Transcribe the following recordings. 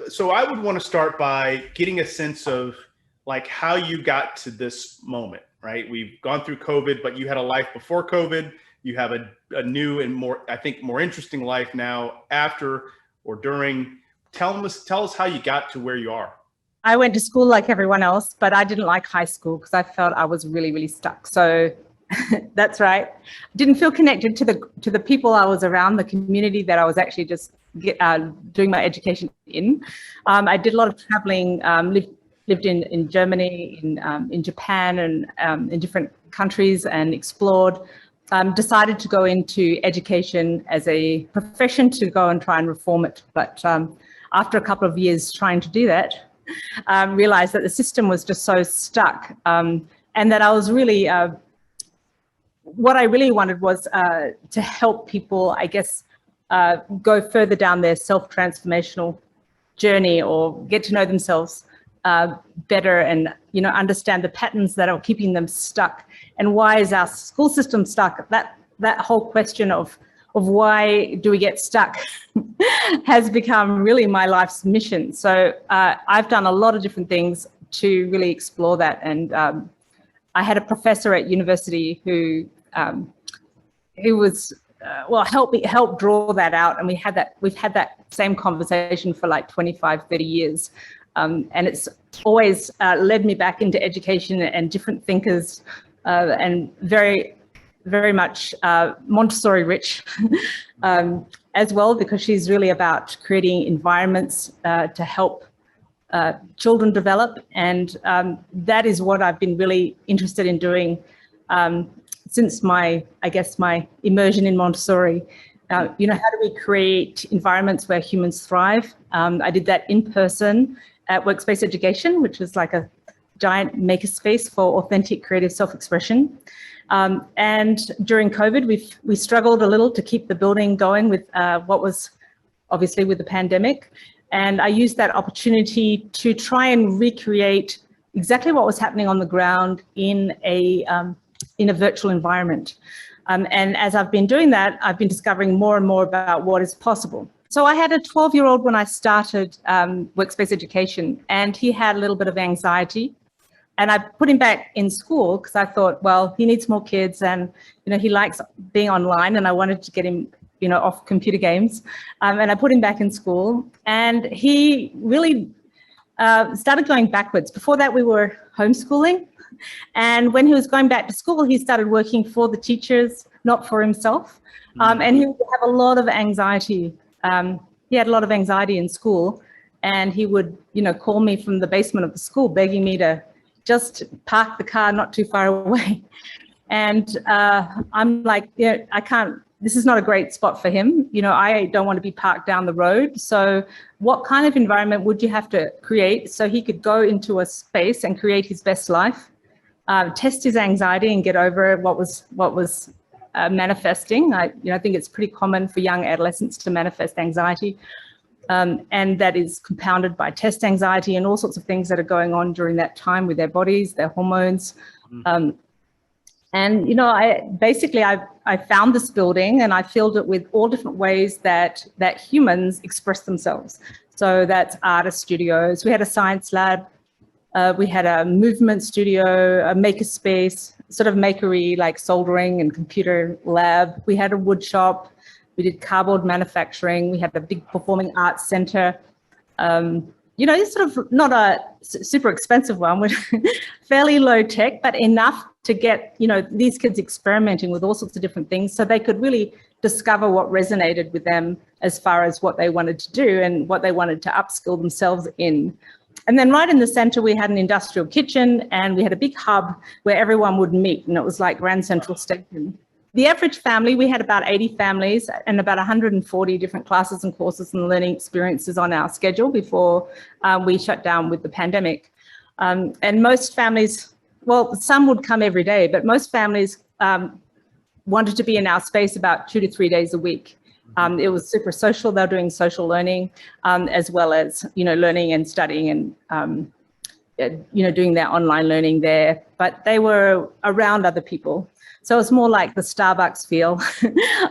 So I would want to start by getting a sense of like how you got to this moment, right? We've gone through COVID, but you had a life before COVID. You have a new and more, I think, more interesting life now after or during. Tell us how you got to where you are. I went to school like everyone else, but I didn't like high school because I felt I was really, really stuck. So that's right. I didn't feel connected to the people I was around, the community that I was actually just doing my education in. I did a lot of traveling, lived in Germany, in Japan, and in different countries, and explored. Decided to go into education as a profession to go and try and reform it. But after a couple of years trying to do that, realized that the system was just so stuck, and that I was really, what I really wanted was to help people, I guess, go further down their self-transformational journey, or get to know themselves better, and understand the patterns that are keeping them stuck. And why is our school system stuck? That whole question of why do we get stuck has become really my life's mission. So I've done a lot of different things to really explore that. And I had a professor at university who was helped draw that out, and we've had that same conversation for like 25, 30 years. And it's always led me back into education and different thinkers, and very, very much Montessori rich as well, because she's really about creating environments to help children develop. And that is what I've been really interested in doing since my immersion in Montessori. How do we create environments where humans thrive? I did that in person at Workspace Education, which is like a giant makerspace for authentic creative self-expression. And during COVID, we struggled a little to keep the building going with what was obviously with the pandemic. And I used that opportunity to try and recreate exactly what was happening on the ground in a virtual environment. And as I've been doing that, I've been discovering more and more about what is possible. So I had a 12-year-old when I started Workspace Education, and he had a little bit of anxiety. And I put him back in school because I thought, well, he needs more kids, and he likes being online, and I wanted to get him off computer games. And I put him back in school, and he really started going backwards. Before that, we were homeschooling. And when he was going back to school, he started working for the teachers, not for himself. And he would have a lot of anxiety. He had a lot of anxiety in school, and he would, call me from the basement of the school, begging me to just park the car not too far away. And I'm like, I can't, this is not a great spot for him. I don't want to be parked down the road. So what kind of environment would you have to create so he could go into a space and create his best life, test his anxiety and get over what was manifesting? I think it's pretty common for young adolescents to manifest anxiety. And that is compounded by test anxiety and all sorts of things that are going on during that time with their bodies, their hormones. And I found this building, and I filled it with all different ways that humans express themselves. So that's artist studios. We had a science lab. We had a movement studio, a makerspace, sort of makery, like soldering and computer lab. We had a wood shop. We did cardboard manufacturing. We had a big performing arts center. It's sort of not a super expensive one, with fairly low tech, but enough to get, these kids experimenting with all sorts of different things, so they could really discover what resonated with them as far as what they wanted to do and what they wanted to upskill themselves in. And then right in the center, we had an industrial kitchen, and we had a big hub where everyone would meet, and it was like Grand Central Station. The average family, we had about 80 families and about 140 different classes and courses and learning experiences on our schedule before we shut down with the pandemic. And most families, well, some would come every day, but most families wanted to be in our space about 2 to 3 days a week. It was super social. They were doing social learning, as well as, learning and studying and, doing their online learning there. But they were around other people. So it's more like the Starbucks feel,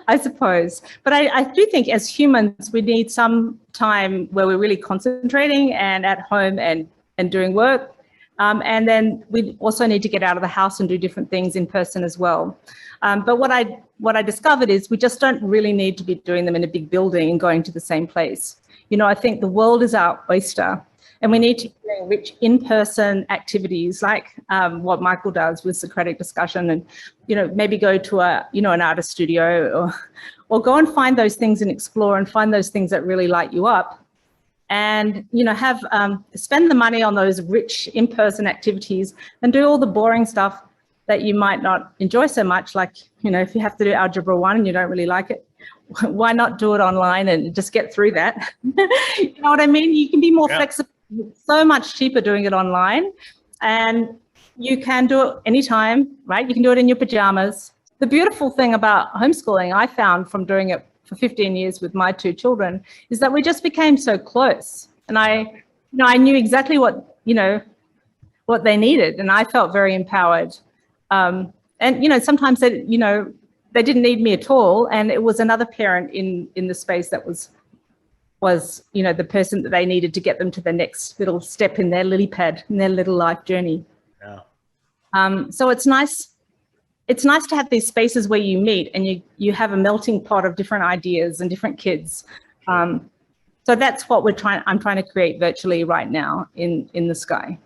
I suppose. But I do think as humans, we need some time where we're really concentrating and at home and doing work. And then we also need to get out of the house and do different things in person as well. But what I discovered is we just don't really need to be doing them in a big building and going to the same place. You know, I think the world is our oyster, and we need to be doing rich in-person activities like what Michael does with Socratic discussion, and, you know, maybe go to an artist studio or go and find those things and explore and find those things that really light you up. And, you know, spend the money on those rich in-person activities and do all the boring stuff that you might not enjoy so much. Like, you know, if you have to do Algebra 1 and you don't really like it, why not do it online and just get through that? You know what I mean? You can be more flexible. It's so much cheaper doing it online, and you can do it anytime, right? You can do it in your pajamas. The beautiful thing about homeschooling, I found from doing it for 15 years with my 2 children, is that we just became so close. And I knew exactly what they needed, and I felt very empowered. And, you know, sometimes they didn't need me at all, and it was another parent in the space that was you know, the person that they needed to get them to the next little step in their lily pad, in their little life journey. Yeah. So it's nice. It's nice to have these spaces where you meet and you have a melting pot of different ideas and different kids. So that's what I'm trying to create virtually right now in the Sky.